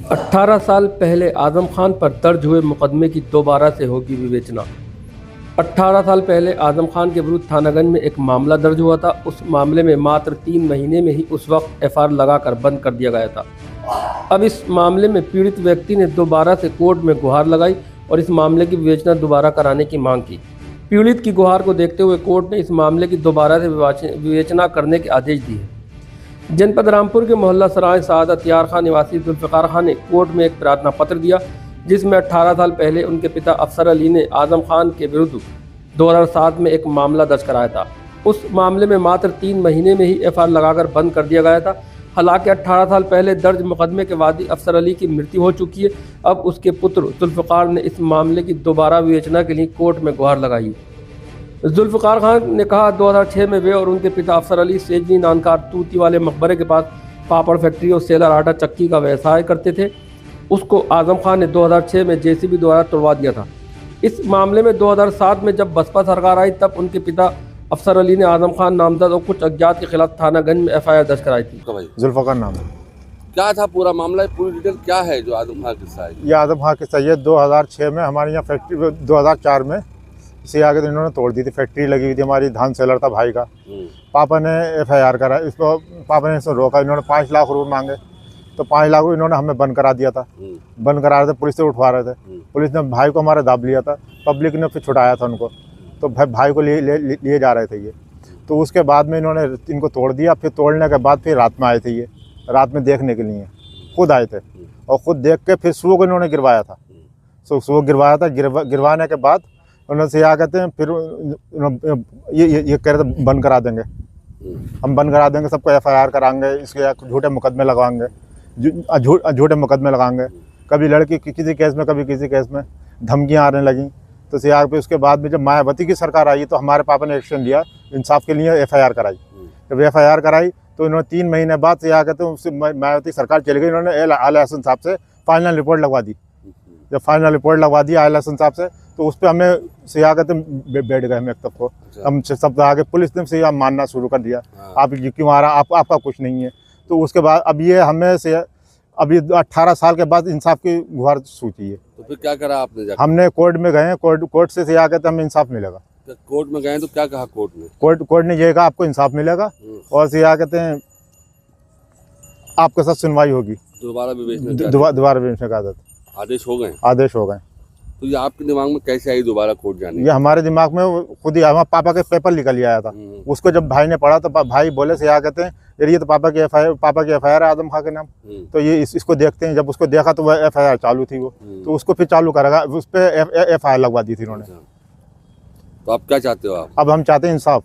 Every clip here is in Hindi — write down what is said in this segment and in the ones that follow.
18 साल पहले आजम खान पर दर्ज हुए मुकदमे की दोबारा से होगी विवेचना। 18 साल पहले आजम खान के विरुद्ध थानागंज में एक मामला दर्ज हुआ था। उस मामले में मात्र 3 महीने में ही उस वक्त एफआईआर लगाकर बंद कर दिया गया था। अब इस मामले में पीड़ित व्यक्ति ने दोबारा से कोर्ट में गुहार लगाई और इस मामले की विवेचना दोबारा कराने की मांग की। पीड़ित की गुहार को देखते हुए कोर्ट ने इस मामले की दोबारा से विवेचना करने के आदेश दिए। जनपद रामपुर के मोहल्ला सराय सादत यार खान निवासी जुल्फ़िकार खान ने कोर्ट में एक प्रार्थना पत्र दिया, जिसमें 18 साल पहले उनके पिता अफसर अली ने आजम खान के विरुद्ध 2007 में एक मामला दर्ज कराया था। उस मामले में मात्र 3 महीने में ही एफआईआर लगाकर बंद कर दिया गया था। हालांकि 18 साल पहले दर्ज मुकदमे के वादी अफसर अली की मृत्यु हो चुकी है। अब उसके पुत्र जुल्फ़िकार ने इस मामले की दोबारा विवेचना के लिए कोर्ट में गुहार लगाई। जुल्फ़िकार खान ने कहा 2006 में वे और उनके पिता अफसर अली सेजनी नानकार तूती वाले मकबरे के पास पापड़ फैक्ट्री और सेलर आटा चक्की का व्यवसाय करते थे। उसको आजम खान ने 2006 में जेसीबी द्वारा तोड़वा दिया था। इस मामले में 2007 में जब बसपा सरकार आई तब उनके पिता अफसर अली ने आजम खान नामजद और कुछ अज्ञात के खिलाफ थानागंज में एफआईआर दर्ज कराई थी। जुल्फ़िकार नाम है। क्या था पूरा मामला, पूरी डिटेल क्या है जो आजम खान किस्सा है? ये आजम खान किस्सा ये 2006 में हमारे यहाँ फैक्ट्री 2004 में इसे आगे तो इन्होंने तोड़ दी थी। फैक्ट्री लगी हुई थी, हमारी धान सेलर था भाई का। पापा ने एफआईआर करा, इसको पापा ने इसको रोका। इन्होंने 5 लाख रुपए मांगे तो 5 लाख इन्होंने हमें बंद करा दिया था। बंद करा रहे थे, पुलिस से उठवा रहे थे। पुलिस ने भाई को हमारा दाब लिया था, पब्लिक ने फिर छुड़ाया था उनको। तो भाई को लिए जा रहे थे ये। तो उसके बाद में इन्होंने इनको तोड़ दिया। फिर तोड़ने के बाद फिर रात में आए थे, ये रात में देखने के लिए खुद आए थे और ख़ुद देख के फिर सुबह को इन्होंने गिरवाया था। सुबह गिरवाया था। गिरवाने के बाद उन्होंने से क्या कहते हैं, फिर ये कह रहे थे बंद करा देंगे, हम बंद करा देंगे, सबको एफआईआर कराएंगे, इसके झूठे मुकदमे लगाएंगे, झूठे मुकदमे लगाएंगे। कभी लड़की किसी केस में, कभी किसी केस में धमकियाँ आने लगी। तो सियाग पे उसके बाद में जब मायावती की सरकार आई तो हमारे पापा ने एक्शन लिया, इंसाफ के लिए एफआईआर कराई। जब एफआईआर कराई तो इन्होंने 3 महीने बाद से क्या कहते हैं उससे मायावती सरकार चली गई। इन्होंने आला हसन साहब से फाइनल रिपोर्ट लगवा दी। जब फाइनल रिपोर्ट लगवा दी आला हसन साहब से तो उस पर हमें से क्या कहते हैं बैठ गए हम एक तब को। हम सब आगे पुलिस ने से मानना शुरू कर दिया, आप क्यों आ रहा, आपका कुछ नहीं है। तो उसके बाद अब ये हमें से अभी 18 साल के बाद इंसाफ की गुहार सूची है। तो फिर क्या करा आपने जाकर? हमने कोर्ट में गए, कोर्ट से क्या कहते हैं हमें इंसाफ मिलेगा। तो कोर्ट में गए तो क्या कहा कोर्ट ने? कोर्ट ने ये कहा आपको इंसाफ मिलेगा और से क्या कहते हैं आपके साथ सुनवाई होगी, दोबारा विवेचना का आदेश हो गए। आदेश हो गए। तो ये आपके दिमाग में कैसे आई दोबारा कोर्ट जाने? ये हमारे दिमाग में खुद ही हमारे पापा के पेपर निकल आया था। उसको जब भाई ने पढ़ा तो भाई बोले से क्या कहते हैं ये तो पापा की एफआईआर है आजम खान के नाम। तो ये इसको देखते हैं। जब उसको देखा तो वह एफआईआर चालू थी वो, तो उसको फिर चालू करेगा, उस पर एफआईआर लगवा दी थी उन्होंने। तो आप क्या चाहते हो? आप अब हम चाहते हैं इंसाफ,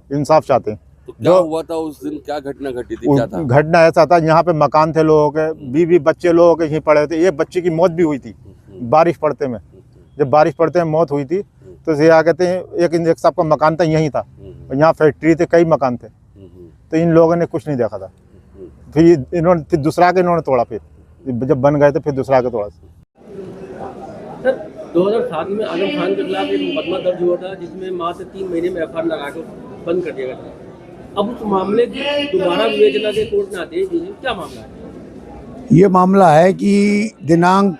इंसाफ चाहते हैं। तो क्या हुआ था उस दिन, क्या घटना घटी थी, क्या था? घटना ऐसा था, यहाँ पे मकान थे लोगों के, 20 बच्चे लोगों के यहीं पड़े थे। एक बच्चे की मौत भी हुई थी बारिश पड़ते में। जब बारिश पड़ते में मौत हुई थी तो क्या कहते हैं एक साहब का मकान था यहीं था, यहाँ फैक्ट्री थे, कई मकान थे। तो इन लोगों ने कुछ नहीं देखा था। फिर इन्होंने फिर दूसरा के इन्होंने तोड़ा। फिर जब बन गए थे फिर दूसरा के तोड़ा। सर 2007 में आजम खान के खिलाफ एक मुकदमा दर्ज हुआ था जिसमें मात्र 3 महीने में एफआईआर लगा कर बंद कर दिया गया था। अब उस मामले की दोबारा विवेचना के कोर्ट ने आदेश दिए। क्या मामला है? ये मामला है कि दिनांक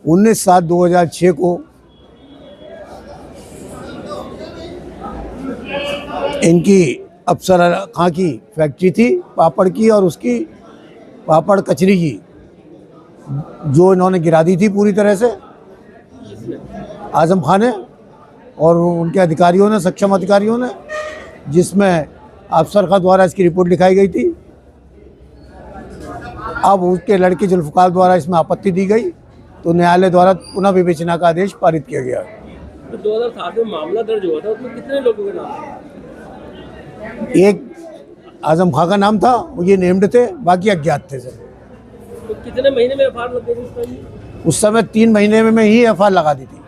19/7/2006 को इनकी अफसर खां की फैक्ट्री थी पापड़ की और उसकी पापड़ कचरी की, जो इन्होंने गिरा दी थी पूरी तरह से आजम खान ने और उनके अधिकारियों ने, सक्षम अधिकारियों ने, जिसमें अफसर खां द्वारा इसकी रिपोर्ट लिखाई गई थी। अब उसके लड़के जुल्फ़िकार द्वारा इसमें आपत्ति दी गई तो न्यायालय द्वारा पुनः विवेचना का आदेश पारित किया गया। तो 2007 में मामला दर्ज हुआ था, उसमें कितने लोगों के नाम? एक आजम खां का नाम था, वो ये नेम्ड थे, बाकी अज्ञात थे सर। तो कितने महीने में एफआईआर लग गई थी उस समय? 3 महीने में ही एफआईआर लगा दी थी।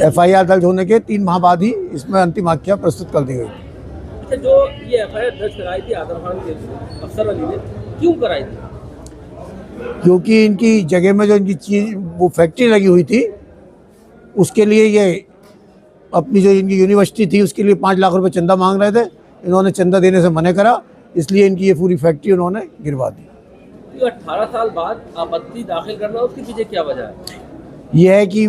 एफआईआर दर्ज होने के 3 माह बाद ही इसमें अंतिम आख्या प्रस्तुत कर दी गई। अच्छा, जो ये एफआईआर दर्ज कराई थी आजम खान के अफसर अली ने, क्यों कराई थी? क्योंकि इनकी जगह में जो इनकी चीज वो फैक्ट्री लगी हुई थी उसके लिए ये अपनी जो इनकी यूनिवर्सिटी थी उसके लिए 5 लाख रुपए चंदा मांग रहे थे। इन्होंने चंदा देने से मना करा, इसलिए इनकी ये पूरी फैक्ट्री उन्होंने गिरवा दी। ये 18 साल बाद आपत्ति दाखिल करना, उसके पीछे क्या वजह है? ये है कि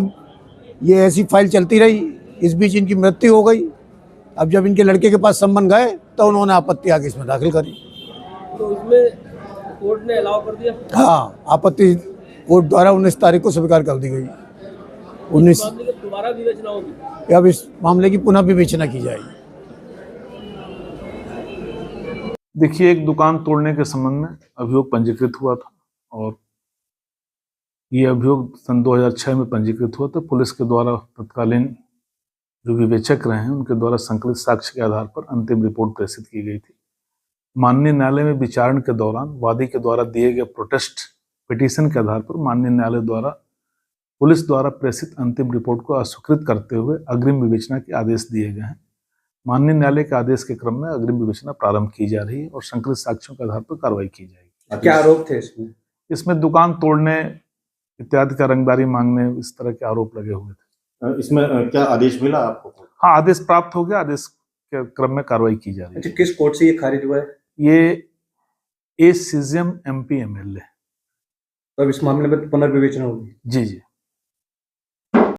ये ऐसी फाइल चलती रही, इस बीच इनकी मृत्यु हो गई। अब जब इनके लड़के के पास संबंध गए तो उन्होंने आपत्ति आगे इसमें दाखिल करी। तो उसमें कोर्ट ने अलाउ कर दिया? हाँ, आपत्ति कोर्ट द्वारा 19 तारीख को स्वीकार कर दी गई। 19 मामले की दोबारा विवेचना होगी? अब इस मामले की पुनः विवेचना की जाएगी। देखिए, एक दुकान तोड़ने के संबंध में अभियोग पंजीकृत हुआ था और ये अभियोग सन 2006 में पंजीकृत हुआ था। पुलिस के द्वारा तत्कालीन जो विवेचक रहे हैं उनके द्वारा संकलित साक्ष्य के आधार पर अंतिम रिपोर्ट प्रेषित की गई थी। माननीय न्यायालय में विचारण के दौरान वादी के द्वारा दिए गए प्रोटेस्ट पिटीशन के आधार पर माननीय न्यायालय द्वारा पुलिस द्वारा प्रेषित अंतिम रिपोर्ट को अस्वीकृत करते हुए अग्रिम विवेचना के आदेश दिए गए हैं। माननीय न्यायालय के आदेश के क्रम में अग्रिम विवेचना प्रारंभ की जा रही है और संकलित साक्ष्यों के आधार पर कार्रवाई की जाएगी। क्या आरोप थे इसमें? इसमें दुकान तोड़ने इत्यादि का रंगदारी मांगने, इस तरह के आरोप लगे हुए थे। इसमें क्या आदेश मिला आपको? हाँ, आदेश प्राप्त हो गया। आदेश के क्रम में कार्रवाई की जा रही है। अच्छा, किस कोर्ट से ये खारिज हुआ है? ये सीजियम MP MLA। तो अब इस मामले में पुनर्विवेचना होगी? जी जी।